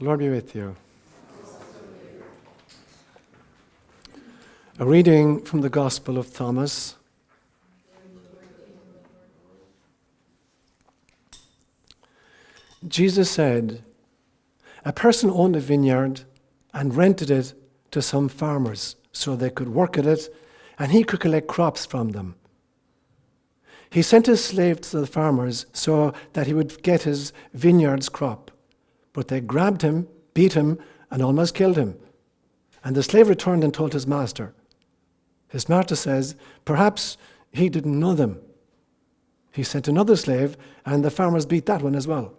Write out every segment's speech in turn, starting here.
The Lord be with you. A reading from the Gospel of Thomas. Jesus said, "A person owned a vineyard and rented it to some farmers so they could work at it and he could collect crops from them. He sent his slave to the farmers so that he would get his vineyard's crop. But they grabbed him, beat him, and almost killed him. And the slave returned and told his master. His master says, perhaps he didn't know them. He sent another slave, and the farmers beat that one as well.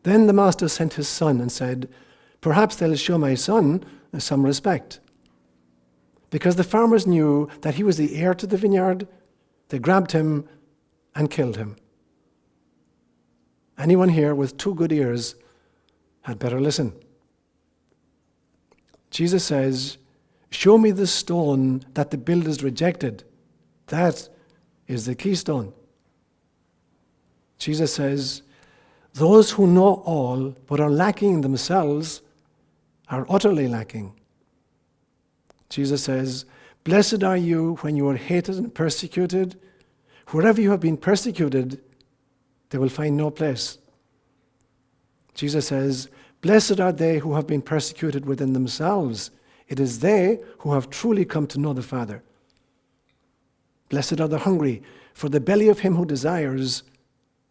Then the master sent his son and said, perhaps they'll show my son some respect. Because the farmers knew that he was the heir to the vineyard, they grabbed him and killed him. Anyone here with 2 good ears had better listen." Jesus says, "Show me the stone that the builders rejected. That is the keystone." Jesus says, "Those who know all but are lacking in themselves are utterly lacking." Jesus says, "Blessed are you when you are hated and persecuted. Wherever you have been persecuted, they will find no place." Jesus says, "Blessed are they who have been persecuted within themselves. It is they who have truly come to know the Father. Blessed are the hungry, for the belly of him who desires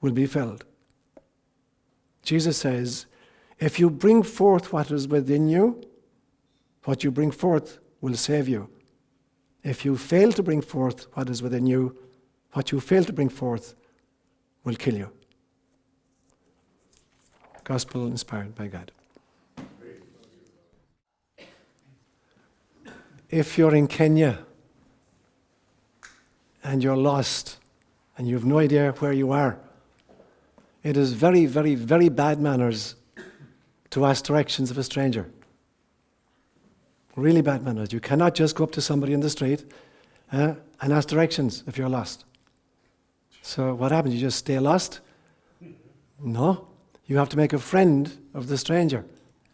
will be filled." Jesus says, "If you bring forth what is within you, what you bring forth will save you. If you fail to bring forth what is within you, what you fail to bring forth will kill you." Gospel inspired by God. If you're in Kenya and you're lost and you have no idea where you are, it is very, very, very bad manners to ask directions of a stranger. Really bad manners. You cannot just go up to somebody in the street and ask directions if you're lost. So what happens? You just stay lost? No. You have to make a friend of the stranger,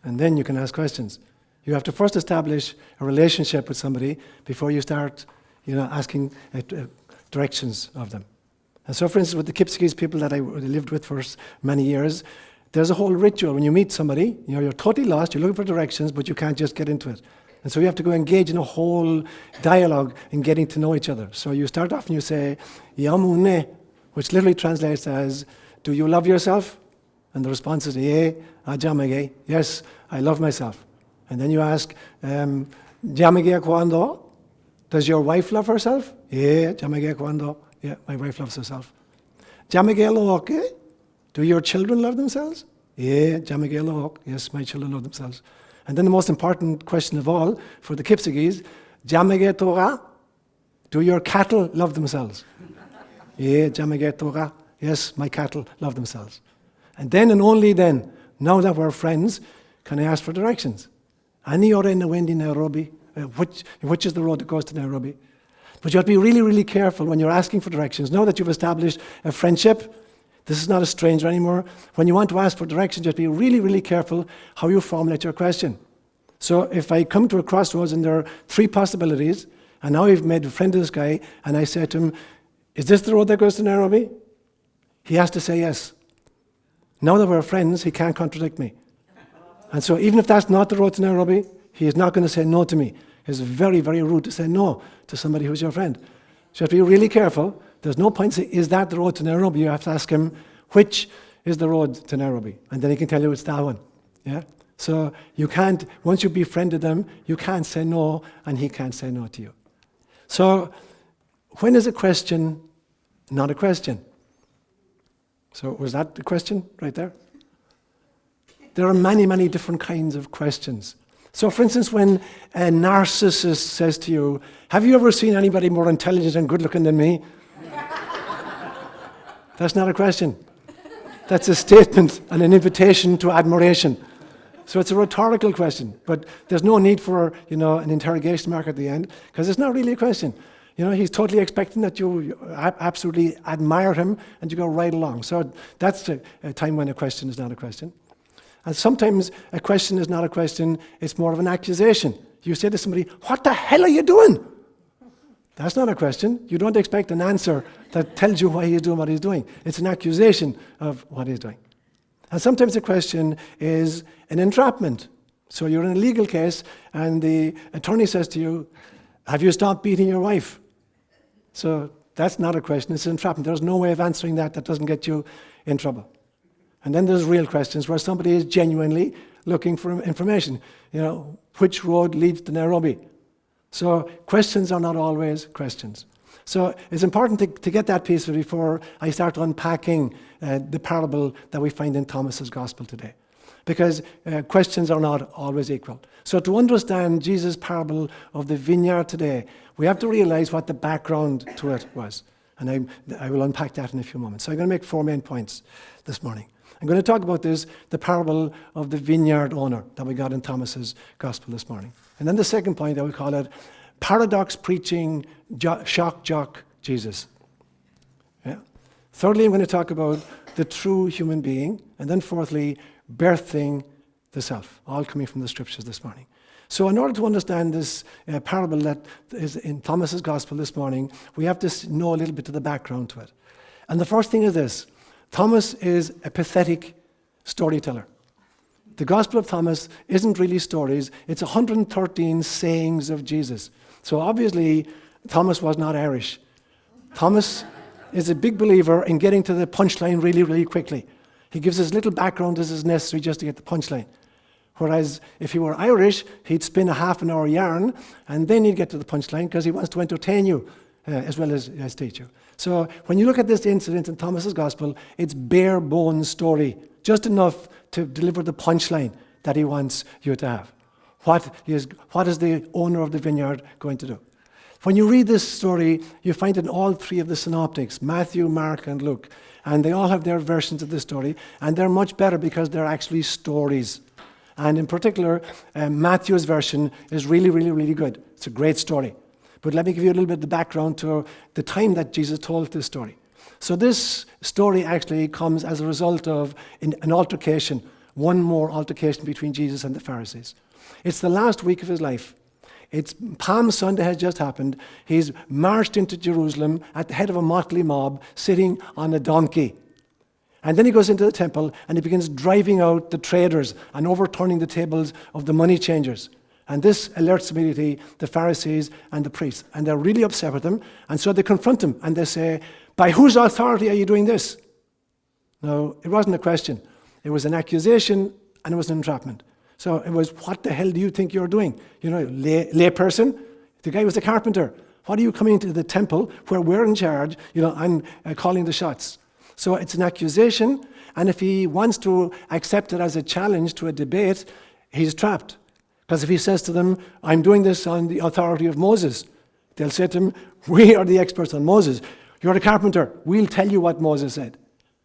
and then you can ask questions. You have to first establish a relationship with somebody before you start, asking directions of them. And so, for instance, with the Kipsigis people that I lived with for many years, there's a whole ritual. When you meet somebody, you're totally lost, you're looking for directions, but you can't just get into it. And so you have to go engage in a whole dialogue in getting to know each other. So you start off and you say, "Yamune," which literally translates as, "Do you love yourself?" And the response is, "Ye, ajamage." Yes, I love myself. And then you ask, "Jamage cuando?" Does your wife love herself? "Ye, jamage cuando." Yeah, my wife loves herself. "Jamage lohoke?" Do your children love themselves? "Ye, jamage lohok." Yes, my children love themselves. And then the most important question of all for the Kipsigis, "Jamage Torah?" Do your cattle love themselves? "Ye, jamage Torah." Yes, my cattle love themselves. And then and only then, now that we're friends, can I ask for directions. Ani ore na wendi Nairobi? Which is the road that goes to Nairobi? But you have to be really, really careful when you're asking for directions. Now that you've established a friendship, this is not a stranger anymore. When you want to ask for directions, you have to be really, really careful how you formulate your question. So if I come to a crossroads and there are 3 possibilities, and now I've made a friend of this guy, and I say to him, "Is this the road that goes to Nairobi?" He has to say yes. Now that we're friends, he can't contradict me. And so even if that's not the road to Nairobi, he is not going to say no to me. It's very, very rude to say no to somebody who's your friend. So you have to be really careful. There's no point saying, "Is that the road to Nairobi?" You have to ask him, "Which is the road to Nairobi?" And then he can tell you it's that one. Yeah? So you can't, once you befriended them, you can't say no, and he can't say no to you. So when is a question not a question? So was that the question right there? There are many, many different kinds of questions. So for instance, when a narcissist says to you, "Have you ever seen anybody more intelligent and good looking than me?" That's not a question. That's a statement and an invitation to admiration. So it's a rhetorical question, but there's no need for, an interrogation mark at the end, because it's not really a question. He's totally expecting that you absolutely admire him and you go right along. So that's a time when a question is not a question. And sometimes a question is not a question, it's more of an accusation. You say to somebody, "What the hell are you doing?" That's not a question. You don't expect an answer that tells you why he's doing what he's doing. It's an accusation of what he's doing. And sometimes the question is an entrapment. So you're in a legal case and the attorney says to you, "Have you stopped beating your wife?" So that's not a question, it's an entrapment. There's no way of answering that doesn't get you in trouble. And then there's real questions where somebody is genuinely looking for information. Which road leads to Nairobi? So questions are not always questions. So it's important to get that piece of it before I start unpacking the parable that we find in Thomas's gospel today. Because questions are not always equal. So to understand Jesus' parable of the vineyard today, we have to realize what the background to it was. And I will unpack that in a few moments. So I'm going to make 4 main points this morning. I'm going to talk about the parable of the vineyard owner that we got in Thomas's gospel this morning. And then the second point, I would call it paradox preaching, shock jock Jesus. Yeah. Thirdly, I'm going to talk about the true human being. And then fourthly, birthing the self, all coming from the scriptures this morning. So in order to understand this parable that is in Thomas's gospel this morning, we have to know a little bit of the background to it. And the first thing is this: Thomas is a pathetic storyteller. The Gospel of Thomas isn't really stories, it's 113 sayings of Jesus. So obviously, Thomas was not Irish. Thomas is a big believer in getting to the punchline really, really quickly. He gives as little background as is necessary just to get the punchline. Whereas if he were Irish, he'd spin a half an hour yarn, and then he'd get to the punchline because he wants to entertain you as well as teach you. So when you look at this incident in Thomas's gospel, it's bare bones story, just enough to deliver the punchline that he wants you to have. What is the owner of the vineyard going to do? When you read this story, you find it in all 3 of the synoptics, Matthew, Mark, and Luke. And they all have their versions of the story, and they're much better because they're actually stories. And in particular, Matthew's version is really, really, really good. It's a great story. But let me give you a little bit of the background to the time that Jesus told this story. So this story actually comes as a result of an altercation, one more altercation between Jesus and the Pharisees. It's the last week of his life. It's Palm Sunday has just happened. He's marched into Jerusalem at the head of a motley mob, sitting on a donkey. And then he goes into the temple and he begins driving out the traders and overturning the tables of the money changers. And this alerts immediately the Pharisees and the priests. And they're really upset with him. And so they confront him and they say, "By whose authority are you doing this?" Now, it wasn't a question. It was an accusation and it was an entrapment. So it was, "What the hell do you think you're doing? Lay person? The guy was a carpenter. What are you coming into the temple where we're in charge, and calling the shots?" So it's an accusation, and if he wants to accept it as a challenge to a debate, he's trapped. Because if he says to them, "I'm doing this on the authority of Moses," they'll say to him, "We are the experts on Moses. You're a carpenter. We'll tell you what Moses said."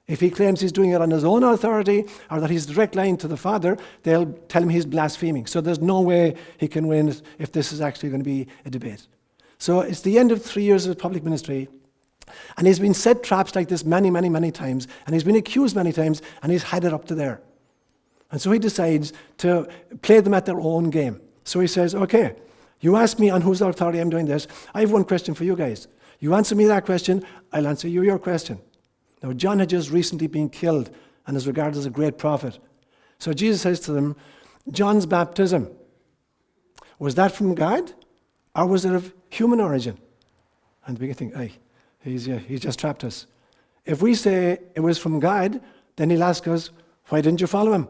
If he claims he's doing it on his own authority or that he's direct line to the Father, they'll tell him he's blaspheming. So there's no way he can win if this is actually going to be a debate. So it's the end of 3 years of public ministry, and he's been set traps like this many, many, many times, and he's been accused many times, and he's had it up to there. And so he decides to play them at their own game. So he says, "Okay, you ask me on whose authority I'm doing this. I have one question for you guys. You answer me that question, I'll answer you your question." Now, John had just recently been killed and is regarded as a great prophet. So Jesus says to them, "John's baptism, was that from God or was it of human origin?" And we can think, he's just trapped us. If we say it was from God, then he'll ask us, "Why didn't you follow him?"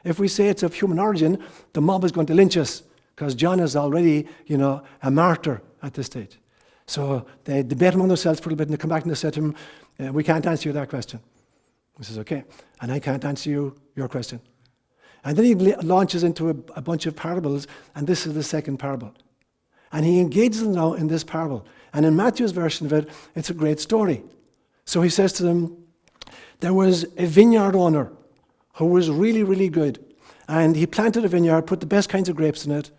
If we say it's of human origin, the mob is going to lynch us because John is already, a martyr at this stage. So they debate among themselves for a little bit, and they come back and they say to him, "We can't answer you that question." He says, "Okay, and I can't answer you your question." And then he launches into a bunch of parables, and this is the second parable. And he engages them now in this parable. And in Matthew's version of it, it's a great story. So he says to them, there was a vineyard owner who was really, really good. And he planted a vineyard, put the best kinds of grapes in it,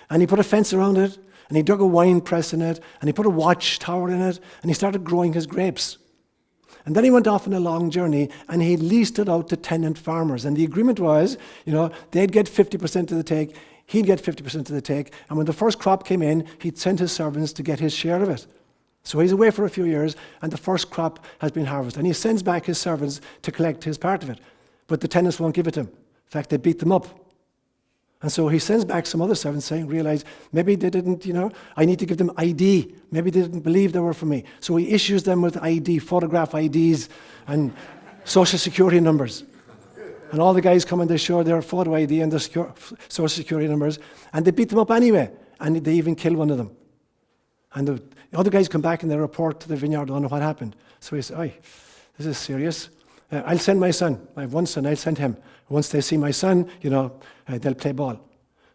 and he put a fence around it, and he dug a wine press in it, and he put a watchtower in it, and he started growing his grapes. And then he went off on a long journey and he leased it out to tenant farmers. And the agreement was, they'd get 50% of the take, he'd get 50% of the take. And when the first crop came in, he'd send his servants to get his share of it. So he's away for a few years and the first crop has been harvested. And he sends back his servants to collect his part of it. But the tenants won't give it to him. In fact, they beat them up. And so he sends back some other servants saying, realize maybe they didn't, I need to give them ID. Maybe they didn't believe they were for me. So he issues them with ID, photograph IDs and social security numbers. And all the guys come and they show their photo ID and their social security numbers. And they beat them up anyway. And they even kill one of them. And the other guys come back and they report to the vineyard owner what happened. So he says, "Oi, this is serious. I'll send my son. I have one son, I'll send him. Once they see my son, they'll play ball."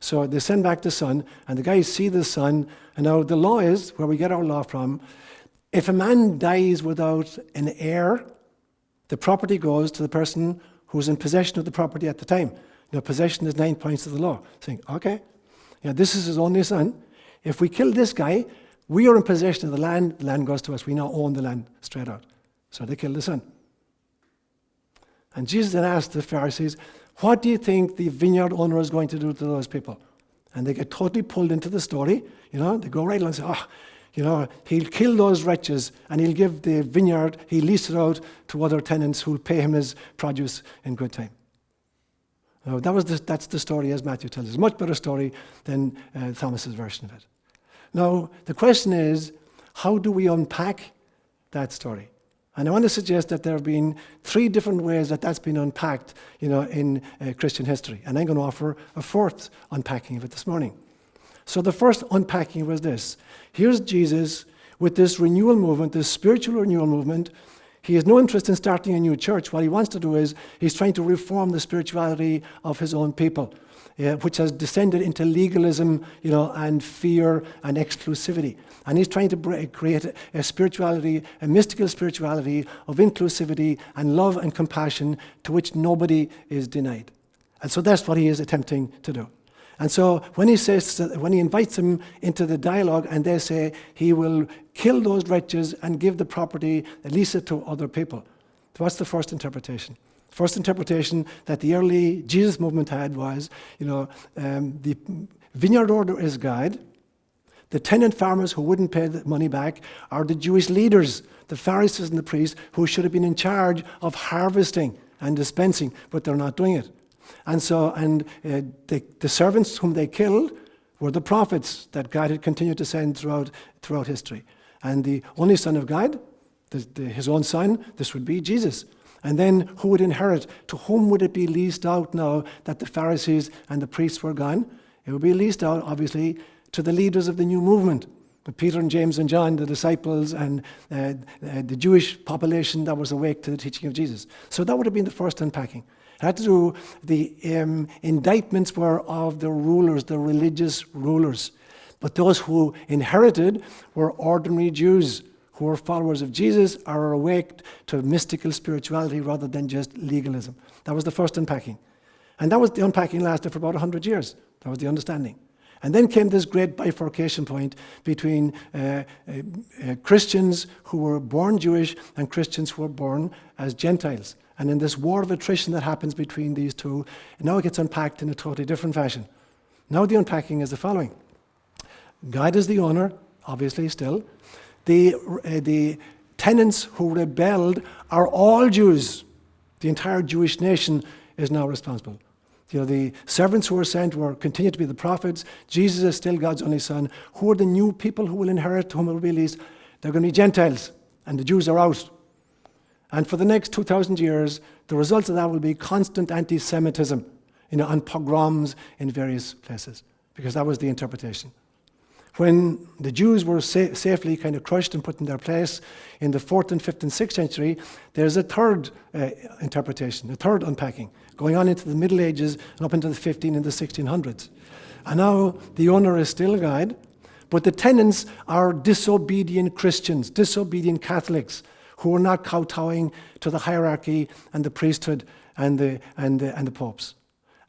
So they send back the son, and the guys see the son. And now the law is, where we get our law from, if a man dies without an heir, the property goes to the person who's in possession of the property at the time. Now, possession is 9 points of the law. Saying, okay, this is his only son. If we kill this guy, we are in possession of the land goes to us. We now own the land straight out. So they kill the son. And Jesus then asked the Pharisees, what do you think the vineyard owner is going to do to those people? And they get totally pulled into the story. They go right along and say, he'll kill those wretches and he'll give the vineyard, he'll lease it out to other tenants who'll pay him his produce in good time. Now, that's the story as Matthew tells us. A much better story than Thomas's version of it. Now, the question is, how do we unpack that story? And I want to suggest that there have been 3 different ways that that's been unpacked, in Christian history. And I'm going to offer a 4th unpacking of it this morning. So the first unpacking was this. Here's Jesus with this renewal movement, this spiritual renewal movement. He has no interest in starting a new church. What he wants to do is he's trying to reform the spirituality of his own people, which has descended into legalism, and fear and exclusivity. And he's trying to create a spirituality, a mystical spirituality of inclusivity and love and compassion to which nobody is denied. And so that's what he is attempting to do. And so when he invites them into the dialogue and they say he will kill those wretches and give the property, lease it to other people. What's the first interpretation? First interpretation that the early Jesus movement had was, the vineyard owner is God. The tenant farmers who wouldn't pay the money back are the Jewish leaders, the Pharisees and the priests, who should have been in charge of harvesting and dispensing, but they're not doing it. And so, the servants whom they killed were the prophets that God had continued to send throughout history. And the only Son of God, his own Son, this would be Jesus. And then who would inherit? To whom would it be leased out now that the Pharisees and the priests were gone? It would be leased out, obviously, to the leaders of the new movement. Peter and James and John, the disciples, and the Jewish population that was awake to the teaching of Jesus. So that would have been the first unpacking. It had to do, the indictments were of the rulers, the religious rulers. But those who inherited were ordinary Jews who were followers of Jesus, are awake to mystical spirituality rather than just legalism. That was the first unpacking. And that was the unpacking lasted for about 100 years. That was the understanding. And then came this great bifurcation point between Christians who were born Jewish and Christians who were born as Gentiles. And in this war of attrition that happens between these two, now it gets unpacked in a totally different fashion. Now the unpacking is the following. God is the owner, obviously still. The tenants who rebelled are all Jews. The entire Jewish nation is now responsible. The servants who were sent continue to be the prophets. Jesus is still God's only Son. Who are the new people who will inherit, whom will be leased? They're going to be Gentiles, and the Jews are out. And for the next 2,000 years, the results of that will be constant anti-Semitism, and pogroms in various places, because that was the interpretation. When the Jews were safely kind of crushed and put in their place in the 4th and 5th and 6th century, there's a third interpretation, a third unpacking, going on into the Middle Ages and up into the 15 and the 1600s. And now the owner is still God, but the tenants are disobedient Christians, disobedient Catholics, who are not kowtowing to the hierarchy and the priesthood and the popes.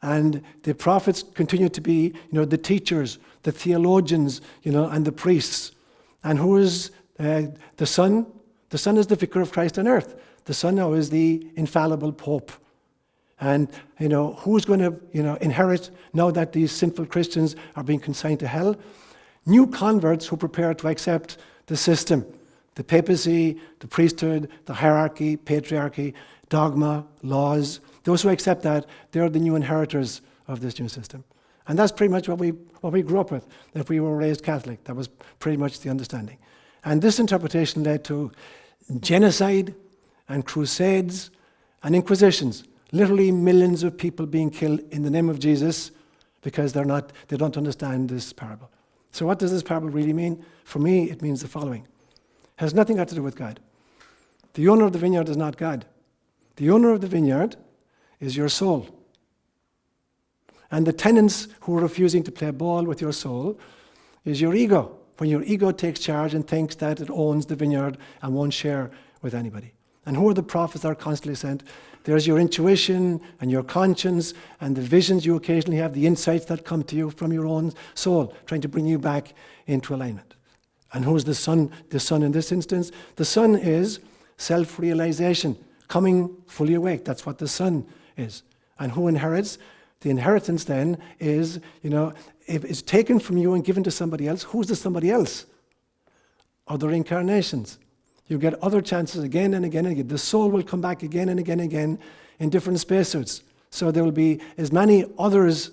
And the prophets continue to be, the teachers, the theologians, and the priests. And who is the Son? The Son is the vicar of Christ on earth. The Son now is the infallible Pope. And, who's going to, inherit now that these sinful Christians are being consigned to hell? New converts who prepare to accept the system, the papacy, the priesthood, the hierarchy, patriarchy, dogma, laws. Those who accept that, they're the new inheritors of this new system. And that's pretty much what we grew up with. If we were raised Catholic, that was pretty much the understanding. And this interpretation led to genocide and crusades and inquisitions. Literally millions of people being killed in the name of Jesus because they don't understand this parable. So what does this parable really mean? For me, it means the following. It has nothing got to do with God. The owner of the vineyard is not God. The owner of the vineyard is your soul. And the tenants who are refusing to play ball with your soul is your ego. When your ego takes charge and thinks that it owns the vineyard and won't share with anybody. And who are the prophets that are constantly sent? There's your intuition and your conscience and the visions you occasionally have, the insights that come to you from your own soul, trying to bring you back into alignment. And who's the Son? The Son in this instance? The Son is self-realization, coming fully awake. That's what the Son is. And who inherits? The inheritance then is, if it's taken from you and given to somebody else, who's the somebody else? Other incarnations. You get other chances again and again and again. The soul will come back again and again and again in different spacesuits. So there will be as many others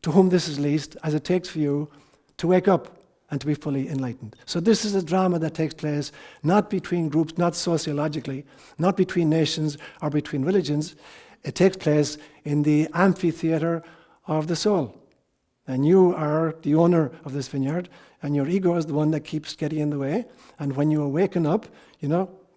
to whom this is leased as it takes for you to wake up and to be fully enlightened. So this is a drama that takes place not between groups, not sociologically, not between nations or between religions. It takes place in the amphitheater of the soul. And you are the owner of this vineyard, and your ego is the one that keeps getting in the way. And when you awaken up,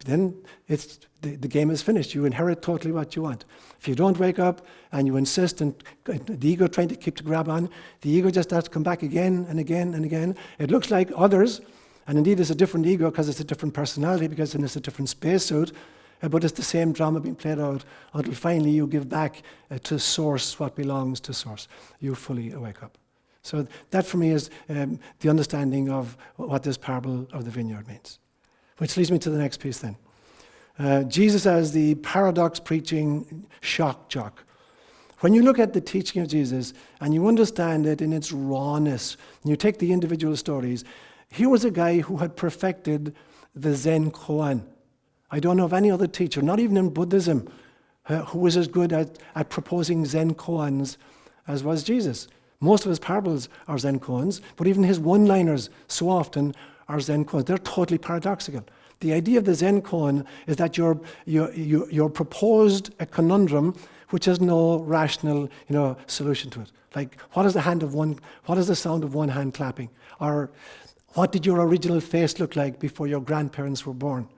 then it's the game is finished. You inherit totally what you want. If you don't wake up and you insist, and the ego trying to keep to grab on, the ego just has to come back again and again and again. It looks like others, and indeed it's a different ego because it's a different personality, because then it's a different spacesuit. But it's the same drama being played out until finally you give back to source what belongs to source. You fully wake up. So that for me is the understanding of what this parable of the vineyard means. Which leads me to the next piece then. Jesus as the paradox preaching shock jock. When you look at the teaching of Jesus and you understand it in its rawness, and you take the individual stories, here was a guy who had perfected the Zen koan. I don't know of any other teacher, not even in Buddhism, who was as good at proposing Zen koans as was Jesus. Most of his parables are Zen koans, but even his one-liners so often are Zen koans. They're totally paradoxical. The idea of the Zen koan is that you're proposed a conundrum which has no rational, solution to it. Like, what is the sound of one hand clapping? Or what did your original face look like before your grandparents were born?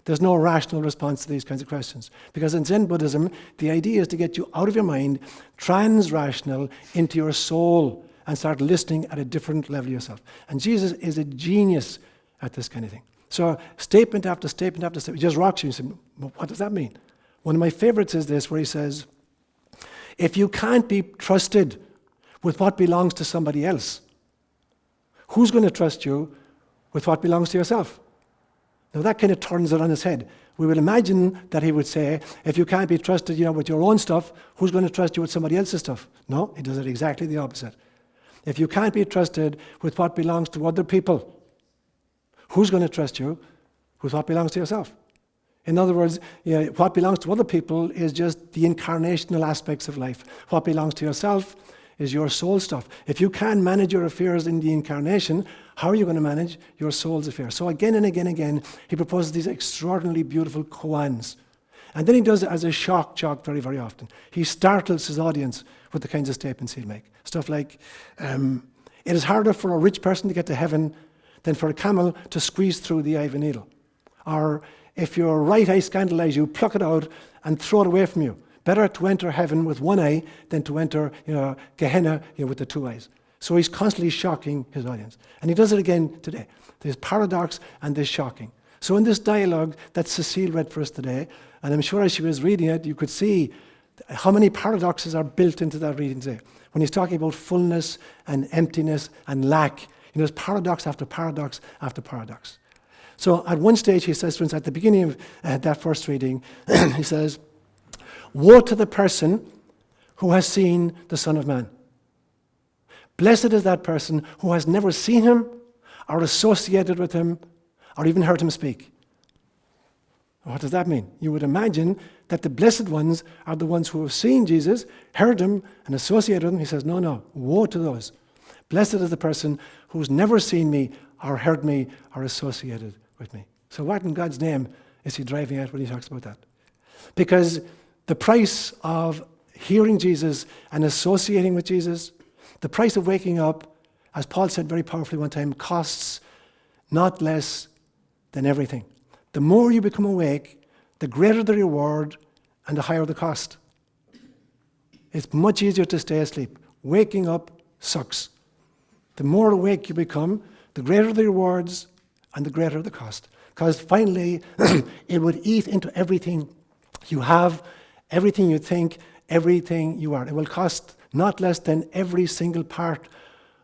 There's no rational response to these kinds of questions. Because in Zen Buddhism, the idea is to get you out of your mind, trans-rational, into your soul, and start listening at a different level of yourself. And Jesus is a genius at this kind of thing. So statement after statement after statement, he just rocks you and says, well, what does that mean? One of my favorites is this, where he says, if you can't be trusted with what belongs to somebody else, who's going to trust you with what belongs to yourself? Now that kind of turns it on its head. We would imagine that he would say, if you can't be trusted, with your own stuff, who's going to trust you with somebody else's stuff? No, he does it exactly the opposite. If you can't be trusted with what belongs to other people, who's going to trust you with what belongs to yourself? In other words, what belongs to other people is just the incarnational aspects of life. What belongs to yourself is your soul stuff. If you can't manage your affairs in the incarnation, how are you going to manage your soul's affairs? So again and again and again, he proposes these extraordinarily beautiful koans. And then he does it as a shock jock very, very often. He startles his audience with the kinds of statements he'll make. Stuff like, it is harder for a rich person to get to heaven than for a camel to squeeze through the eye of a needle. Or, if your right eye scandalizes you, pluck it out and throw it away from you. Better to enter heaven with one eye than to enter, Gehenna, with the two eyes. So he's constantly shocking his audience. And he does it again today. There's paradox and there's shocking. So in this dialogue that Cecile read for us today, and I'm sure as she was reading it, you could see how many paradoxes are built into that reading today. When he's talking about fullness and emptiness and lack, there's paradox after paradox after paradox. So at one stage, he says, for instance, at the beginning of that first reading, he says, woe to the person who has seen the Son of Man. Blessed is that person who has never seen him or associated with him or even heard him speak. What does that mean? You would imagine that the blessed ones are the ones who have seen Jesus, heard him, and associated with him. He says, no, woe to those. Blessed is the person who's never seen me or heard me or associated with me. So what in God's name is he driving at when he talks about that? Because the price of hearing Jesus and associating with Jesus, the price of waking up, as Paul said very powerfully one time, costs not less than everything. The more you become awake, the greater the reward and the higher the cost. It's much easier to stay asleep. Waking up sucks. The more awake you become, the greater the rewards and the greater the cost. Because finally, it would eat into everything you have, everything you think, everything you are. It will cost not less than every single part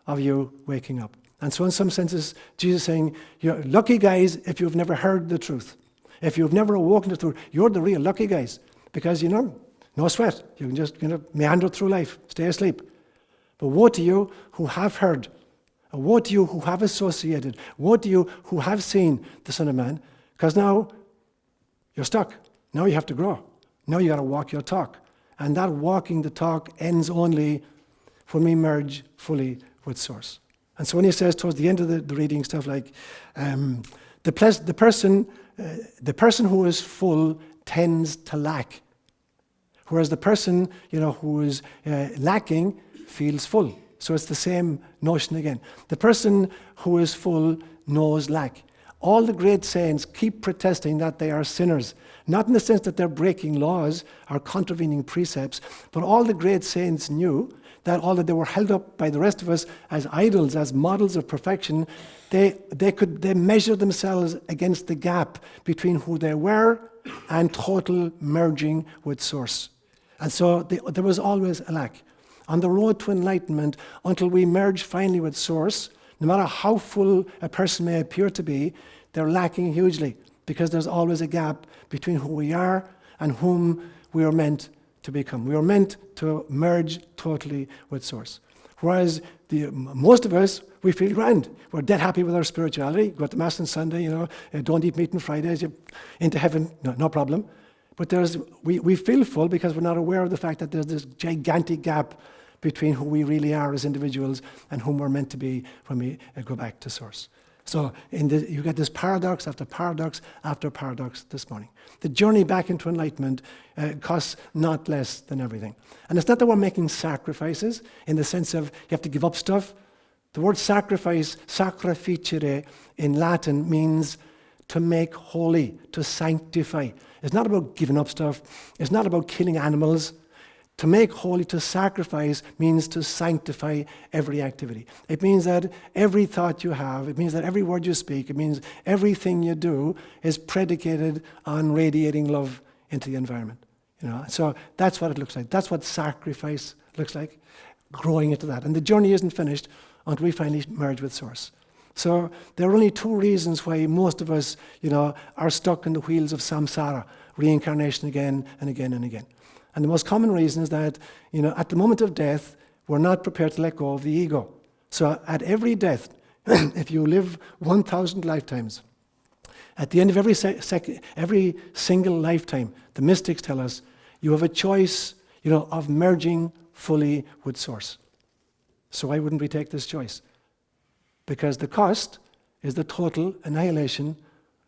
of you waking up. And so in some senses, Jesus is saying, you're lucky guys if you've never heard the truth. If you've never awoken to the truth, you're the real lucky guys. Because, no sweat. You can just, meander through life, stay asleep. But woe to you who have heard. Woe to you who have associated. Woe to you who have seen the Son of Man. Because now you're stuck. Now you have to grow. Now you got to walk your talk. And that walking the talk ends only when we merge fully with Source. And so when he says towards the end of the reading stuff like, the person who is full tends to lack, whereas the person who is lacking feels full. So it's the same notion again. The person who is full knows lack. All the great saints keep protesting that they are sinners, not in the sense that they're breaking laws or contravening precepts, but all the great saints knew that although they were held up by the rest of us as idols, as models of perfection, they measured themselves against the gap between who they were and total merging with Source. And so there was always a lack. On the road to enlightenment, until we merge finally with Source, no matter how full a person may appear to be, they're lacking hugely because there's always a gap between who we are and whom we are meant to become. We are meant to merge totally with Source. Whereas most of us, we feel grand. We're dead happy with our spirituality. Go to Mass on Sunday, don't eat meat on Fridays, you're into heaven, no problem. But we feel full because we're not aware of the fact that there's this gigantic gap between who we really are as individuals and whom we're meant to be when we go back to Source. So you get this paradox after paradox after paradox this morning. The journey back into enlightenment costs not less than everything. And it's not that we're making sacrifices in the sense of you have to give up stuff. The word sacrifice, sacrificere, in Latin means to make holy, to sanctify. It's not about giving up stuff. It's not about killing animals. To make holy, to sacrifice, means to sanctify every activity. It means that every thought you have, it means that every word you speak, it means everything you do is predicated on radiating love into the environment. So that's what it looks like. That's what sacrifice looks like, growing into that. And the journey isn't finished until we finally merge with Source. So there are only two reasons why most of us, are stuck in the wheels of samsara, reincarnation again and again and again. And the most common reason is that, at the moment of death, we're not prepared to let go of the ego. So at every death, if you live 1,000 lifetimes, at the end of every single lifetime, the mystics tell us, you have a choice, of merging fully with Source. So why wouldn't we take this choice? Because the cost is the total annihilation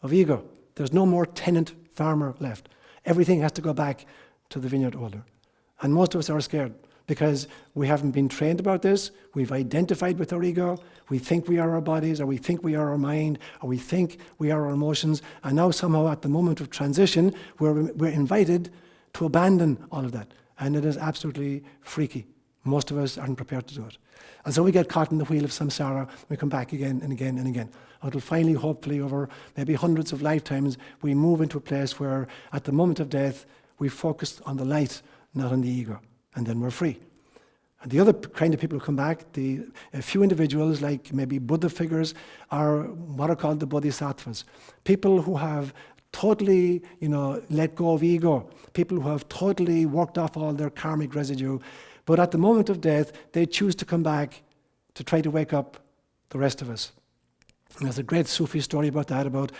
of ego. There's no more tenant farmer left. Everything has to go back to the vineyard owner. And most of us are scared because we haven't been trained about this. We've identified with our ego. We think we are our bodies, or we think we are our mind, or we think we are our emotions. And now somehow at the moment of transition, we're invited to abandon all of that. And it is absolutely freaky. Most of us aren't prepared to do it. And so we get caught in the wheel of samsara. We come back again and again and again. Until finally, hopefully, over maybe hundreds of lifetimes, we move into a place where at the moment of death, we focus on the light, not on the ego. And then we're free. And the other kind of people who come back, a few individuals like maybe Buddha figures, are what are called the bodhisattvas. People who have totally, let go of ego. People who have totally worked off all their karmic residue. But at the moment of death, they choose to come back to try to wake up the rest of us. And there's a great Sufi story about that, about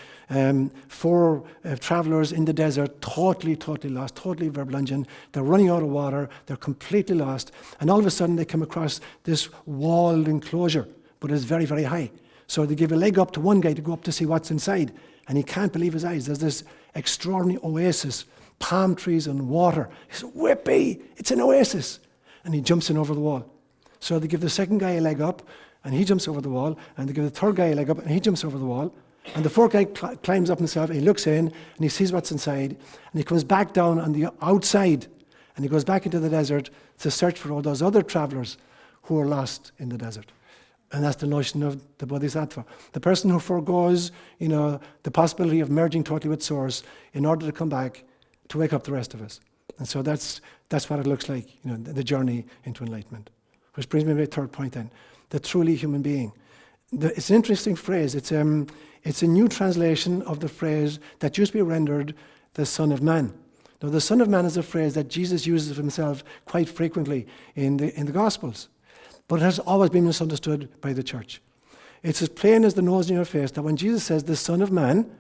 4 travelers in the desert, totally lost, totally verblungent. They're running out of water. They're completely lost. And all of a sudden, they come across this walled enclosure, but it's very, very high. So they give a leg up to one guy to go up to see what's inside. And he can't believe his eyes. There's this extraordinary oasis, palm trees and water. He says, "Whippy, it's an oasis." And he jumps in over the wall. So they give the second guy a leg up, and he jumps over the wall, and they give the third guy a leg up, and he jumps over the wall. And the fourth guy climbs up himself, and he looks in, and he sees what's inside, and he comes back down on the outside, and he goes back into the desert to search for all those other travelers who are lost in the desert. And that's the notion of the bodhisattva. The person who forgoes, the possibility of merging totally with Source in order to come back to wake up the rest of us. And so that's what it looks like, the journey into enlightenment. Which brings me to my third point then. The truly human being. It's an interesting phrase. It's a new translation of the phrase that used to be rendered the Son of Man. Now, the Son of Man is a phrase that Jesus uses of himself quite frequently in the Gospels, but it has always been misunderstood by the church. It's as plain as the nose in your face that when Jesus says the Son of Man,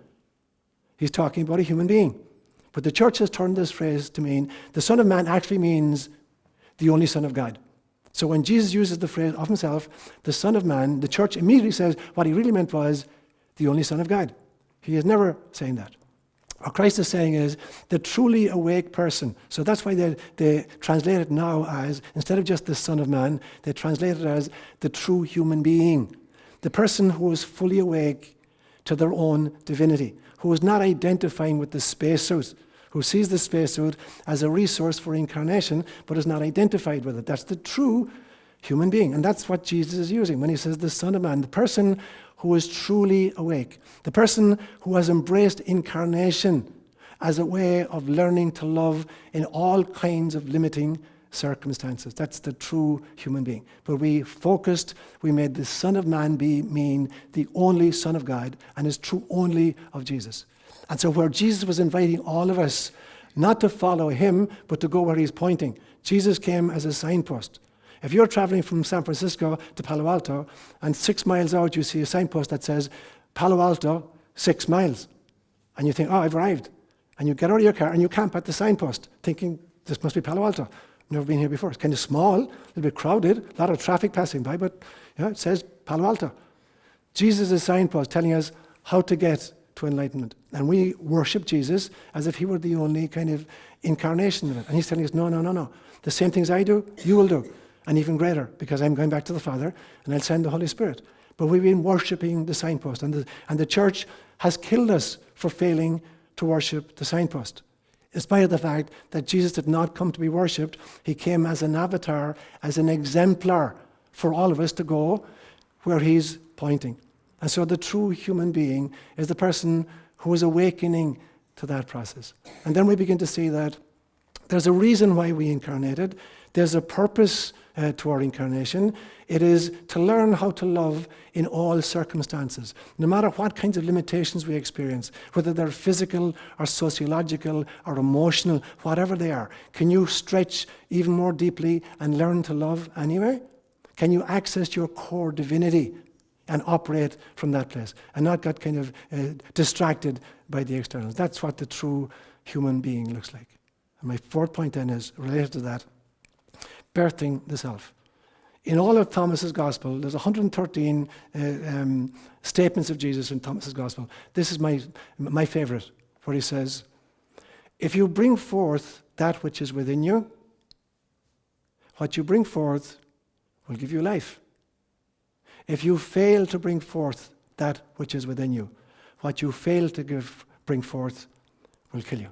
he's talking about a human being. But the church has turned this phrase to mean the Son of Man actually means the only Son of God. So when Jesus uses the phrase of himself, the Son of Man, the church immediately says what he really meant was the only Son of God. He is never saying that. What Christ is saying is the truly awake person. So that's why they translate it now as, instead of just the Son of Man, they translate it as the true human being. The person who is fully awake to their own divinity, who is not identifying with the spacesuit, who sees the spacesuit as a resource for incarnation, but is not identified with it. That's the true human being. And that's what Jesus is using when he says the Son of Man, the person who is truly awake, the person who has embraced incarnation as a way of learning to love in all kinds of limiting circumstances. That's the true human being. But we made the Son of Man mean the only Son of God and is true only of Jesus. And so where Jesus was inviting all of us not to follow him, but to go where he's pointing. Jesus came as a signpost. If you're traveling from San Francisco to Palo Alto, and 6 miles out you see a signpost that says, Palo Alto, 6 miles. And you think, oh, I've arrived. And you get out of your car and you camp at the signpost, thinking, this must be Palo Alto. Never been here before. It's kind of small, a little bit crowded, a lot of traffic passing by, but it says Palo Alto. Jesus is a signpost telling us how to get to enlightenment. And we worship Jesus as if he were the only kind of incarnation of it. And he's telling us, no. The same things I do, you will do. And even greater, because I'm going back to the Father, and I'll send the Holy Spirit. But we've been worshipping the signpost. And the church has killed us for failing to worship the signpost. In spite of the fact that Jesus did not come to be worshipped, he came as an avatar, as an exemplar for all of us to go where he's pointing. And so the true human being is the person who is awakening to that process. And then we begin to see that there's a reason why we incarnated. There's a purpose to our incarnation. It is to learn how to love in all circumstances, no matter what kinds of limitations we experience, whether they're physical or sociological or emotional, whatever they are. Can you stretch even more deeply and learn to love anyway? Can you access your core divinity and operate from that place and not get kind of distracted by the externals? That's what the true human being looks like. And my fourth point then is related to that, birthing the self. In all of Thomas's gospel, there's 113 statements of Jesus in Thomas's gospel. This is my favorite, where he says, if you bring forth that which is within you, what you bring forth will give you life. If you fail to bring forth that which is within you, what you fail to bring forth will kill you.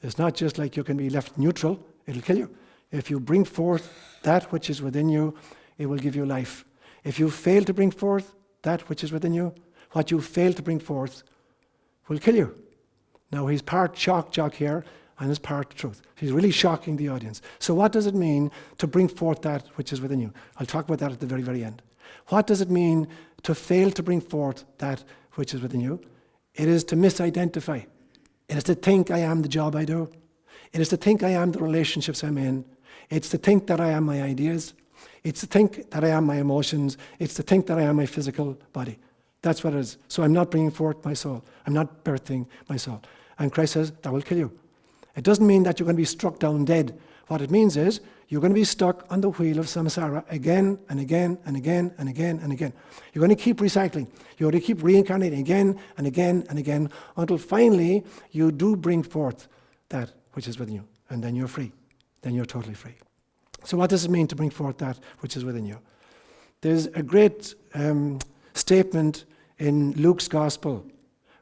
It's not just like you can be left neutral, it'll kill you. If you bring forth that which is within you, it will give you life. If you fail to bring forth that which is within you, what you fail to bring forth will kill you. Now he's part jock here, and is part of the truth. He's really shocking the audience. So what does it mean to bring forth that which is within you? I'll talk about that at the very, very end. What does it mean to fail to bring forth that which is within you? It is to misidentify. It is to think I am the job I do. It is to think I am the relationships I'm in. It's to think that I am my ideas. It's to think that I am my emotions. It's to think that I am my physical body. That's what it is. So I'm not bringing forth my soul. I'm not birthing my soul. And Christ says, that will kill you. It doesn't mean that you're going to be struck down dead. What it means is you're going to be stuck on the wheel of samsara again and again and again and again and again. You're going to keep recycling. You're going to keep reincarnating again and again and again until finally you do bring forth that which is within you. And then you're free. Then you're totally free. So what does it mean to bring forth that which is within you? There's a great statement in Luke's Gospel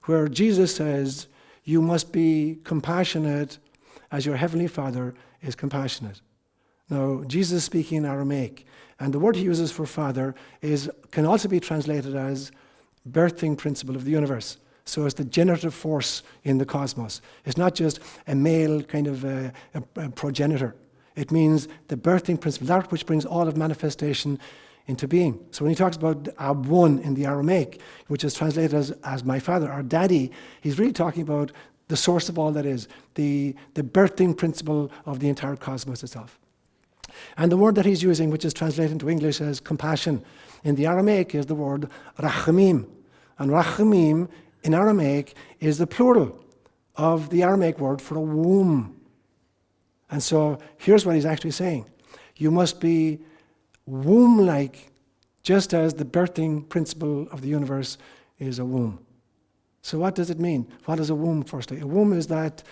where Jesus says, you must be compassionate as your heavenly Father is compassionate. Now, Jesus is speaking in Aramaic, and the word he uses for father can also be translated as birthing principle of the universe. So it's the generative force in the cosmos. It's not just a male kind of a progenitor. It means the birthing principle, that which brings all of manifestation into being. So when he talks about Ab-one in the Aramaic, which is translated as my father, or daddy, he's really talking about the source of all that is, the birthing principle of the entire cosmos itself. And the word that he's using, which is translated into English as compassion, in the Aramaic is the word rachamim. And rachamim in Aramaic is the plural of the Aramaic word for a womb. And so here's what he's actually saying. You must be womb-like, just as the birthing principle of the universe is a womb. So what does it mean? What is a womb, firstly? A womb is that,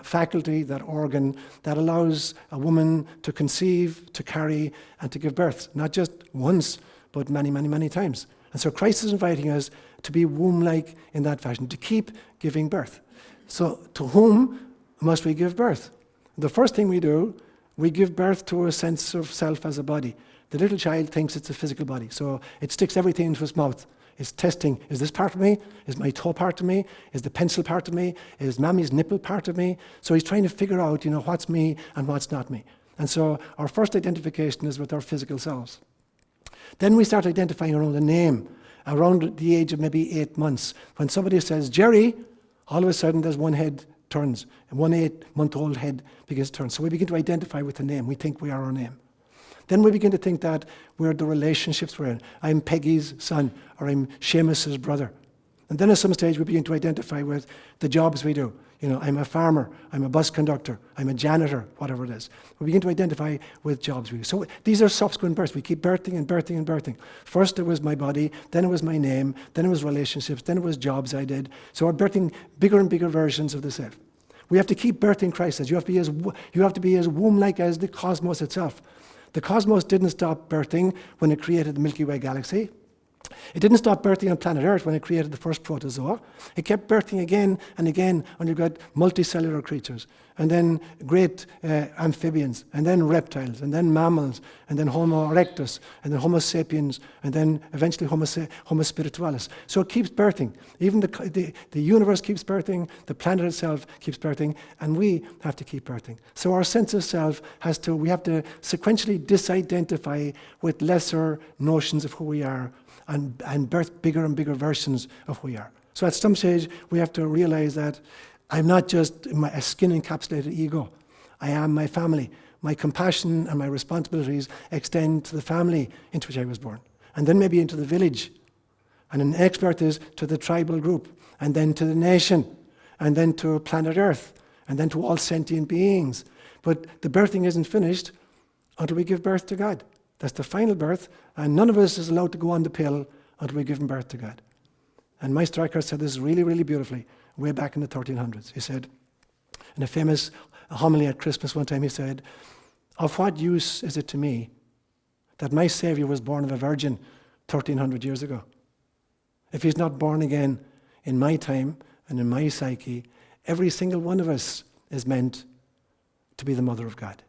faculty, that organ that allows a woman to conceive, to carry, and to give birth. Not just once, but many, many, many times. And so Christ is inviting us to be womb-like in that fashion, to keep giving birth. So to whom must we give birth? The first thing we do, we give birth to a sense of self as a body. The little child thinks it's a physical body, so it sticks everything into its mouth. It's testing, is this part of me? Is my toe part of me? Is the pencil part of me? Is Mammy's nipple part of me? So he's trying to figure out, what's me and what's not me. And so our first identification is with our physical selves. Then we start identifying around a name, around the age of maybe 8 months. When somebody says, Jerry, all of a sudden there's one head turns, and 1 8-month-old head begins to turn. So we begin to identify with the name. We think we are our name. Then we begin to think that we're the relationships we're in. I'm Peggy's son, or I'm Seamus's brother. And then at some stage we begin to identify with the jobs we do. I'm a farmer, I'm a bus conductor, I'm a janitor, whatever it is. We begin to identify with jobs we do. So these are subsequent births. We keep birthing and birthing and birthing. First it was my body, then it was my name, then it was relationships, then it was jobs I did. So we're birthing bigger and bigger versions of the self. We have to keep birthing Christ. You have to be as womb-like as the cosmos itself. The cosmos didn't stop birthing when it created the Milky Way galaxy. It didn't stop birthing on planet Earth when it created the first protozoa. It kept birthing again and again, and you've got multicellular creatures, and then great amphibians, and then reptiles, and then mammals, and then Homo erectus, and then Homo sapiens, and then eventually Homo spiritualis. So it keeps birthing. Even the universe keeps birthing, the planet itself keeps birthing, and we have to keep birthing. So our sense of self we have to sequentially disidentify with lesser notions of who we are, and birth bigger and bigger versions of who we are. So at some stage, we have to realize that I'm not just a skin-encapsulated ego. I am my family. My compassion and my responsibilities extend to the family into which I was born, and then maybe into the village. And the next birth is to the tribal group, and then to the nation, and then to planet Earth, and then to all sentient beings. But the birthing isn't finished until we give birth to God. That's the final birth, and none of us is allowed to go on the pill until we give birth to God. And Meister Eckhart said this really, really beautifully way back in the 1300s. He said, in a famous homily at Christmas one time, he said, of what use is it to me that my Saviour was born of a virgin 1300 years ago? If he's not born again in my time and in my psyche, every single one of us is meant to be the mother of God.